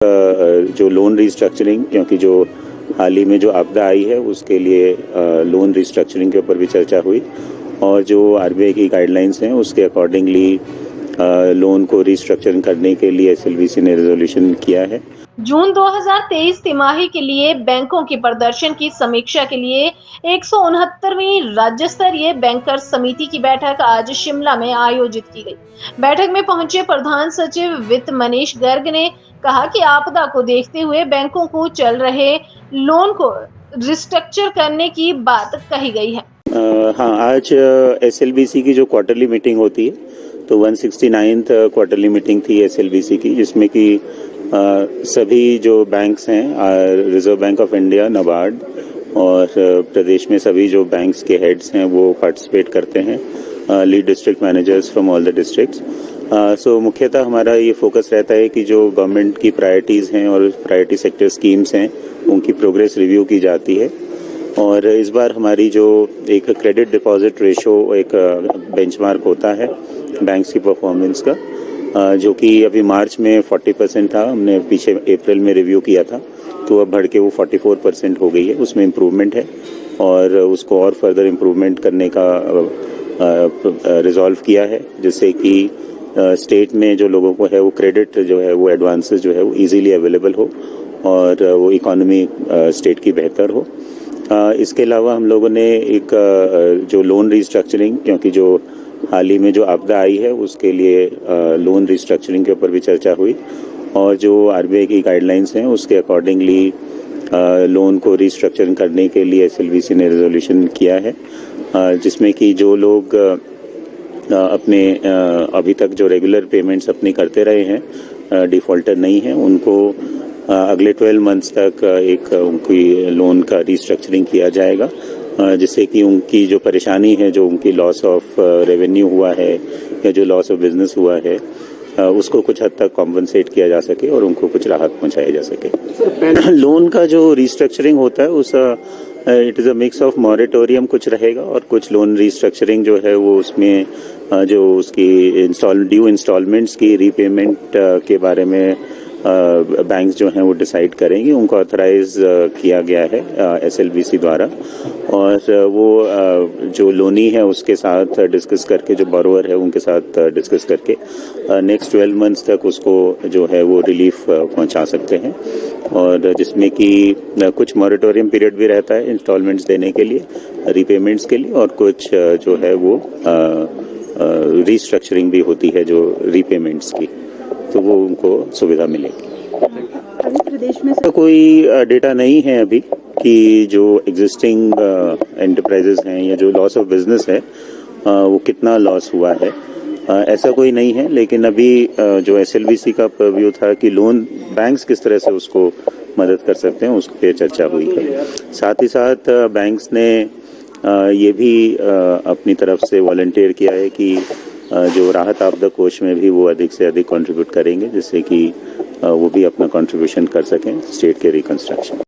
जो loan restructuring, क्योंकि जो हाल ही में जो आपदा आई है उसके लिए लोन रिस्ट्रक्चरिंग के ऊपर भी चर्चा हुई और जो आरबीआई की गाइडलाइंस हैं उसके अकॉर्डिंगली लोन को रिस्ट्रक्चरिंग करने के लिए एसएलवीसी ने रेजोल्यूशन किया है। जून 2023 तिमाही के लिए बैंकों के प्रदर्शन की समीक्षा के लिए 169वीं राज्य स्तरीय बैंकर्स समिति की बैठक आज शिमला में आयोजित की गई। बैठक में पहुंचे प्रधान सचिव वित्त मनीष गर्ग ने कहा कि आपदा को देखते हुए बैंकों को चल रहे लोन को रिस्ट्रक्चर करने की बात कही गई है। हाँ, आज एसएलबीसी की जो क्वार्टरली मीटिंग होती है तो 169th क्वार्टरली मीटिंग थी एसएलबीसी की, जिसमें कि सभी जो बैंक्स हैं, reserve bank of India, NABARD और प्रदेश में सभी जो बैंक्स के हेड्स हैं वो पार्टिसिपेट करते हैं, lead district managers from all the districts. So मुख्यतः हमारा ये फोकस रहता है कि जो गवर्नमेंट की प्रायोरिटीज़ हैं और प्रायोरिटी सेक्टर स्कीम्स हैं उनकी प्रोग्रेस रिव्यू की जाती है। और इस बार हमारी जो एक क्रेडिट डिपॉजिट रेशो एक बेंचमार्क होता है बैंक्स की परफॉर्मेंस का, जो कि अभी मार्च में 40% था, हमने पीछे अप्रैल में रिव्यू किया था तो अब बढ़ के वो 44% हो गई है। उसमें इम्प्रूवमेंट है और उसको और फर्दर इम्प्रूवमेंट करने का रिजॉल्व किया है, जिससे कि स्टेट में जो लोगों को है वो क्रेडिट जो है वो एडवांसेस जो है वो इजीली अवेलेबल हो और वो इकोनॉमी स्टेट की बेहतर हो। इसके अलावा हम लोगों ने एक जो लोन रिस्ट्रक्चरिंग, क्योंकि जो हाल ही में जो आपदा आई है उसके लिए लोन रिस्ट्रक्चरिंग के ऊपर भी चर्चा हुई और जो आरबीआई की गाइडलाइंस हैं उसके अकॉर्डिंगली लोन को रिस्ट्रक्चरिंग करने के लिए एसएलवीसी ने रेजोल्यूशन किया है, जिसमें कि जो लोग अपने अभी तक जो रेगुलर पेमेंट्स अपनी करते रहे हैं, डिफॉल्टर नहीं है, उनको अगले 12 मंथ्स तक एक उनकी लोन का रिस्ट्रक्चरिंग किया जाएगा, जिससे कि उनकी जो परेशानी है, जो उनकी लॉस ऑफ रेवेन्यू हुआ है या जो लॉस ऑफ बिजनेस हुआ है, उसको कुछ हद तक कॉम्पनसेट किया जा सके और उनको कुछ राहत पहुंचाई जा सके। लोन का जो रिस्ट्रक्चरिंग होता है उस it is a mix of moratorium कुछ रहेगा और कुछ लोन रिस्ट्रक्चरिंग जो है वो उसमें जो उसकी ड्यू इंस्टॉलमेंट्स की रीपेमेंट के बारे में बैंक्स जो हैं वो डिसाइड करेंगे। उनको ऑथराइज किया गया है एसएलबीसी द्वारा और वो जो लोनी है उसके साथ डिस्कस करके, जो बोरोवर है उनके साथ डिस्कस करके नेक्स्ट 12 मंथ्स तक उसको जो है वो रिलीफ पहुंचा सकते हैं, और जिसमें कि कुछ मॉरेटोरियम पीरियड भी रहता है इंस्टॉलमेंट्स देने के लिए, रीपेमेंट्स के लिए, और कुछ जो है वो रिस्ट्रक्चरिंग भी होती है जो रीपेमेंट्स की, तो वो उनको सुविधा मिलेगी। अभी प्रदेश में कोई डेटा नहीं है अभी कि जो एग्जिस्टिंग एंटरप्राइजेस हैं या जो लॉस ऑफ बिजनेस है वो कितना लॉस हुआ है, ऐसा कोई नहीं है। लेकिन अभी जो एसएलवीसी का पर्व्यू था कि लोन बैंक्स किस तरह से उसको मदद कर सकते हैं, उस पर चर्चा हुई है। साथ ही साथ बैंक्स ने ये भी अपनी तरफ से वॉलंटियर किया है कि जो राहत आपदा कोष में भी वो अधिक से अधिक कंट्रीब्यूट करेंगे, जिससे कि वो भी अपना कंट्रीब्यूशन कर सकें स्टेट के रिकंस्ट्रक्शन।